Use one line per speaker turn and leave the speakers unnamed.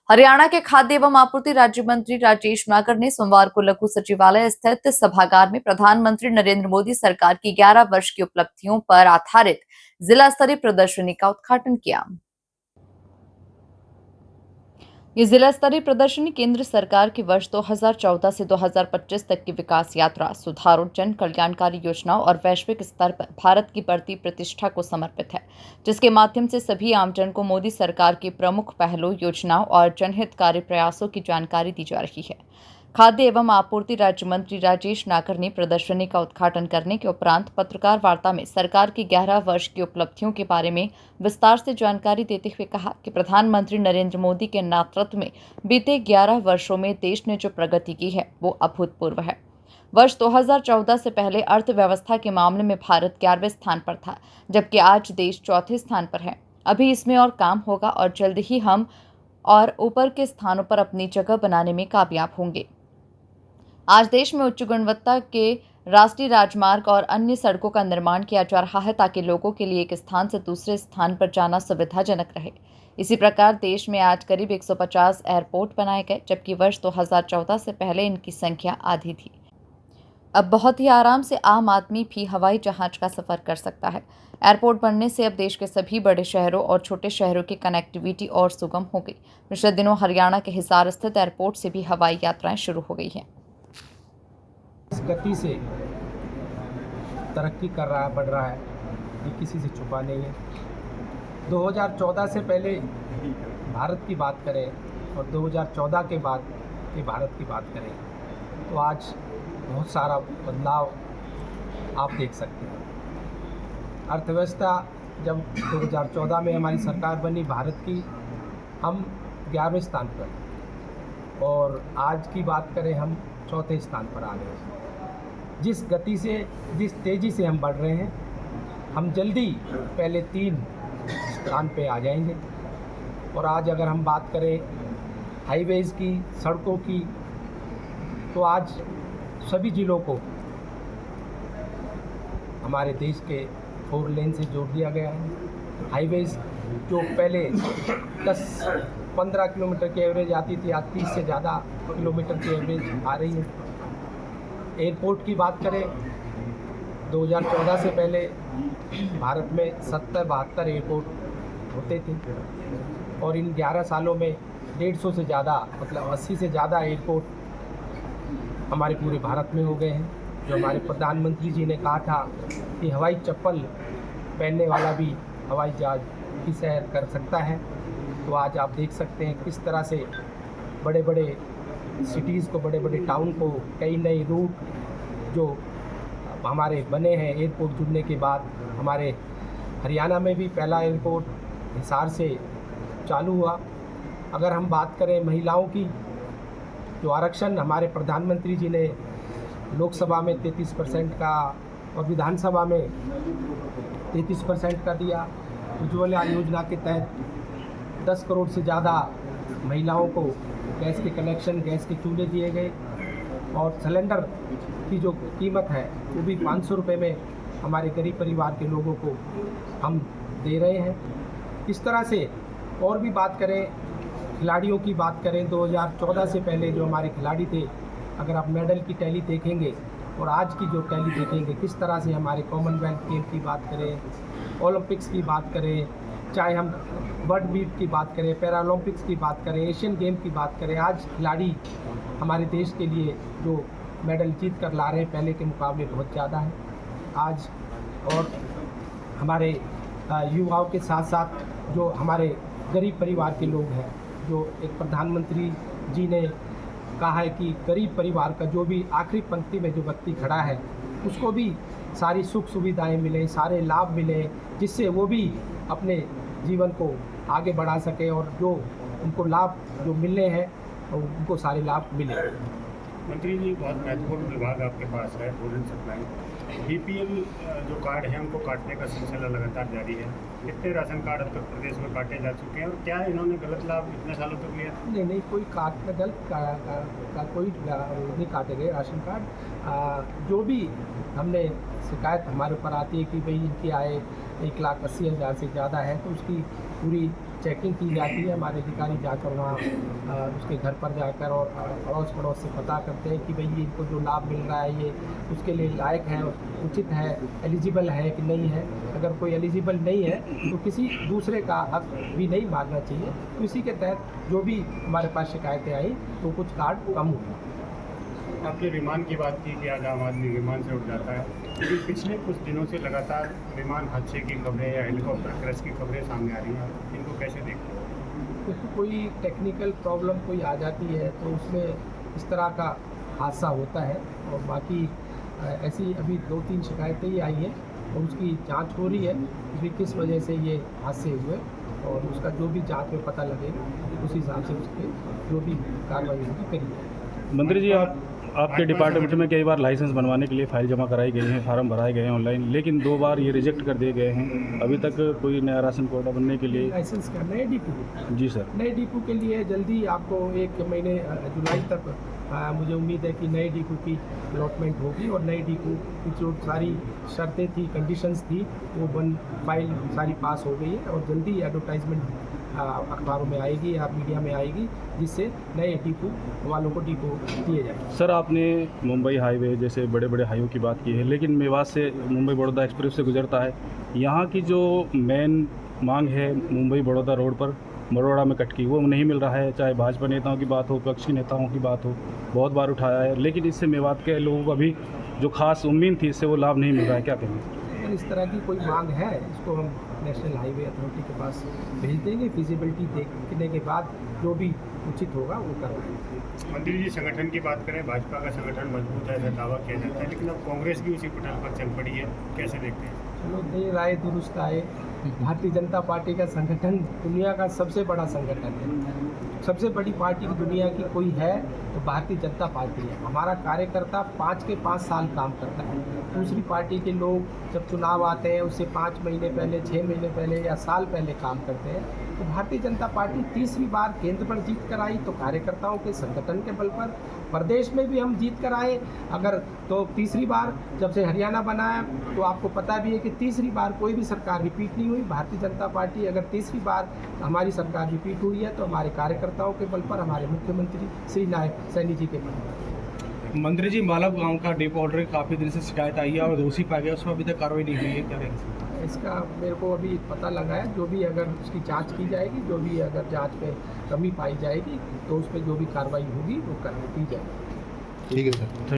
हरियाणा के खाद्य एवं आपूर्ति राज्य मंत्री राजेश नागर ने सोमवार को लघु सचिवालय स्थित सभागार में प्रधानमंत्री नरेंद्र मोदी सरकार की 11 वर्ष की उपलब्धियों पर आधारित जिला स्तरीय प्रदर्शनी का उद्घाटन किया। ये जिला स्तरीय प्रदर्शनी केंद्र सरकार की वर्ष 2014 से 2025 तक की विकास यात्रा, सुधारों, जन कल्याणकारी योजनाओं और वैश्विक स्तर पर भारत की बढ़ती प्रतिष्ठा को समर्पित है, जिसके माध्यम से सभी आमजन को मोदी सरकार की प्रमुख पहलों, योजनाओं और जनहितकारी प्रयासों की जानकारी दी जा रही है। खाद्य एवं आपूर्ति राज्य मंत्री राजेश नागर ने प्रदर्शनी का उद्घाटन करने के उपरांत पत्रकार वार्ता में सरकार की 11 वर्ष की उपलब्धियों के बारे में विस्तार से जानकारी देते हुए कहा कि प्रधानमंत्री नरेंद्र मोदी के नेतृत्व में बीते 11 वर्षों में देश ने जो प्रगति की है वो अभूतपूर्व है। वर्ष 2014 से पहले अर्थव्यवस्था के मामले में भारत 11वें स्थान पर था, जबकि आज देश चौथे स्थान पर है। अभी इसमें और काम होगा और जल्द ही हम और ऊपर के स्थानों पर अपनी जगह बनाने में कामयाब होंगे। आज देश में उच्च गुणवत्ता के राष्ट्रीय राजमार्ग और अन्य सड़कों का निर्माण किया जा रहा है ताकि लोगों के लिए एक स्थान से दूसरे स्थान पर जाना सुविधाजनक रहे। इसी प्रकार देश में आज करीब 150 एयरपोर्ट बनाए गए, जबकि वर्ष 2014 से पहले इनकी संख्या आधी थी। अब बहुत ही आराम से आम आदमी भी हवाई जहाज का सफर कर सकता है। एयरपोर्ट बनने से अब देश के सभी बड़े शहरों और छोटे शहरों की कनेक्टिविटी और सुगम हो गई। पिछले दिनों हरियाणा के हिसार स्थित एयरपोर्ट से भी हवाई यात्राएं शुरू हो गई हैं।
इस गति से तरक्की कर रहा है, बढ़ रहा है, ये किसी से छुपा नहीं है। 2014 से पहले भारत की बात करें और 2014 के बाद के भारत की बात करें तो आज बहुत सारा बदलाव आप देख सकते हैं। अर्थव्यवस्था जब 2014 में हमारी सरकार बनी भारत की, हम 11वें स्थान पर, और आज की बात करें हम चौथे स्थान पर आ गए। जिस गति से, जिस तेज़ी से हम बढ़ रहे हैं, हम जल्दी पहले 3 स्थान पे आ जाएंगे। और आज अगर हम बात करें हाईवेज़ की, सड़कों की, तो आज सभी जिलों को हमारे देश के 4 लेन से जोड़ दिया गया है। हाईवेज़ जो पहले 10-15 किलोमीटर की एवरेज आती थी, आज 30 से ज़्यादा किलोमीटर की एवरेज आ रही है। एयरपोर्ट की बात करें, 2014 से पहले भारत में 70-72 एयरपोर्ट होते थे और इन 11 सालों में 150 से ज़्यादा, मतलब 80 से ज़्यादा एयरपोर्ट हमारे पूरे भारत में हो गए हैं। जो हमारे प्रधानमंत्री जी ने कहा था कि हवाई चप्पल पहनने वाला भी हवाई जहाज की सैर कर सकता है, तो आज आप देख सकते हैं किस तरह से बड़े बड़े सिटीज़ को, बड़े बड़े टाउन को, कई नए रूट जो हमारे बने हैं एयरपोर्ट जुड़ने के बाद। हमारे हरियाणा में भी पहला एयरपोर्ट हिसार से चालू हुआ। अगर हम बात करें महिलाओं की, जो आरक्षण हमारे प्रधानमंत्री जी ने लोकसभा में 33% का और विधानसभा में 33% का दिया। उज्ज्वला योजना के तहत 10 करोड़ से ज़्यादा महिलाओं को गैस के कनेक्शन, गैस के चूल्हे दिए गए और सिलेंडर की जो कीमत है वो भी 500 रुपये में हमारे गरीब परिवार के लोगों को हम दे रहे हैं। इस तरह से और भी बात करें, खिलाड़ियों की बात करें, 2014 से पहले जो हमारे खिलाड़ी थे, अगर आप मेडल की टैली देखेंगे और आज की जो टैली देखेंगे, किस तरह से हमारे कॉमनवेल्थ गेम की बात करें, ओलंपिक्स की बात करें, चाहे हम वर्ल्ड मीट की बात करें, पैरालंपिक्स की बात करें, एशियन गेम की बात करें, आज खिलाड़ी हमारे देश के लिए जो मेडल जीत कर ला रहे हैं पहले के मुकाबले बहुत ज़्यादा है आज। और हमारे युवाओं के साथ साथ जो हमारे गरीब परिवार के लोग हैं, जो एक प्रधानमंत्री जी ने कहा है कि गरीब परिवार का जो भी आखिरी पंक्ति में जो व्यक्ति खड़ा है उसको भी सारी सुख सुविधाएं मिलें, सारे लाभ मिलें, जिससे वो भी अपने जीवन को आगे बढ़ा सके और जो उनको लाभ जो मिलने हैं उनको सारे लाभ मिले।
मंत्री जी, बहुत महत्वपूर्ण विभाग आपके पास है, फूड एंड सप्लाई। बीपीएल जो कार्ड है उनको काटने का सिलसिला लगातार जारी है। कितने राशन कार्ड अब तक प्रदेश में काटे जा चुके हैं और क्या इन्होंने गलत लाभ इतने सालों तक लिया?
नहीं, कोई गलत का कोई नहीं काटे गए राशन कार्ड। जो भी हमने शिकायत हमारे ऊपर आती है कि भाई इनकी आय 1,80,000 से ज़्यादा है, तो उसकी पूरी चेकिंग की जाती है। हमारे अधिकारी जाकर वहाँ उसके घर पर जाकर और अड़ोस पड़ोस से पता करते हैं कि भाई ये इनको जो लाभ मिल रहा है ये उसके लिए लायक है, उचित है, एलिजिबल है कि नहीं है। अगर कोई एलिजिबल नहीं है तो किसी दूसरे का हक भी नहीं मांगना चाहिए। तो इसी के तहत जो भी हमारे पास शिकायतें आई तो कुछ कार्ड कम हुए।
आपने विमान की बात की कि आज आम आदमी विमान से उठ जाता है, लेकिन पिछले कुछ दिनों से लगातार विमान हादसे की खबरें या हेलीकॉप्टर क्रैश की खबरें सामने आ रही हैं, इनको कैसे देखते हैं?
क्योंकि कोई टेक्निकल प्रॉब्लम कोई आ जाती है तो उसमें इस तरह का हादसा होता है। और बाकी ऐसी अभी 2-3 शिकायतें ही आई हैं और उसकी जांच हो रही है कि किस वजह से ये हादसे हुए और उसका जो भी जांच में पता लगेगा उस हिसाब से उसके जो भी कार्रवाई होगी करी जाएगी।
मंत्री जी, आपके डिपार्टमेंट में कई बार लाइसेंस बनवाने के लिए फाइल जमा कराई गई हैं, फार्म भराए गए हैं ऑनलाइन, लेकिन 2 बार ये रिजेक्ट कर दिए गए हैं। अभी तक कोई नया राशन कोटा बनने के लिए?
लाइसेंस का नए डिपो?
जी सर।
नए डिपो के लिए जल्दी आपको 1 महीने जुलाई तक मुझे उम्मीद है कि नए डिपो की अलॉटमेंट होगी और नए डिपो की जो सारी शर्तें थी, कंडीशंस थी, वो फाइल सारी पास हो गई है और जल्दी एडवर्टाइजमेंट अखबारों में आएगी या मीडिया में आएगी, जिससे नए डिपो वालों को डिपो दिए जाएंगे।
सर, आपने मुंबई हाईवे जैसे बड़े बड़े हाईवे की बात की है, लेकिन मेवात से मुंबई बड़ौदा एक्सप्रेस से गुजरता है। यहाँ की जो मेन मांग है मुंबई बड़ौदा रोड पर मरोड़ा में कटकी, वो नहीं मिल रहा है। चाहे भाजपा नेताओं की बात हो, विपक्षी नेताओं की बात हो, बहुत बार उठाया है, लेकिन इससे मेवात के लोगों को अभी जो खास उम्मीद थी इससे वो लाभ नहीं मिल रहा है। क्या कहेंगे?
अगर इस तरह की कोई मांग है, इसको हम नेशनल हाईवे अथॉरिटी के पास भेज देंगे। फिजिबिलिटी देखने के बाद जो भी उचित होगा वो करवाएंगे।
मंत्री जी, संगठन की बात करें, भाजपा का संगठन मजबूत है, ऐसा दावा किया जाता है, लेकिन अब कांग्रेस भी उसी पटल पर चल पड़ी है, कैसे देखते हैं?
चलो, देर आए दुरुस्त आए। भारतीय जनता पार्टी का संगठन दुनिया का सबसे बड़ा संगठन है। सबसे बड़ी पार्टी दुनिया की कोई है तो भारतीय जनता पार्टी है। हमारा कार्यकर्ता 5 के 5 साल काम करता है। दूसरी पार्टी के लोग जब चुनाव आते हैं उससे 5 महीने पहले, 6 महीने पहले या साल पहले काम करते हैं। तो भारतीय जनता पार्टी तीसरी बार केंद्र पर जीत कर आई तो कार्यकर्ताओं के संगठन के बल पर, प्रदेश में भी हम जीत कर आए। अगर तो तीसरी बार जब से हरियाणा बनाया तो आपको पता भी है कि तीसरी बार कोई भी सरकार रिपीट नहीं हुई। भारतीय जनता पार्टी अगर तीसरी बार हमारी सरकार रिपीट हुई है तो हमारे कार्यकर्ताओं के बल पर, हमारे मुख्यमंत्री श्री नायक सैनी जी के बल पर।
मंत्री जी, मालव गांव का डिपो ऑर्डर काफ़ी दिन से शिकायत आई है और दोषी पाया गया, उसमें अभी तक कार्रवाई नहीं हुई है, क्या कहेंगे?
इसका मेरे को अभी पता लगा है। जो भी अगर उसकी जांच की जाएगी, जो भी अगर जांच में कमी पाई जाएगी तो उस पर जो भी कार्रवाई होगी वो की जाएगी।
ठीक है सर।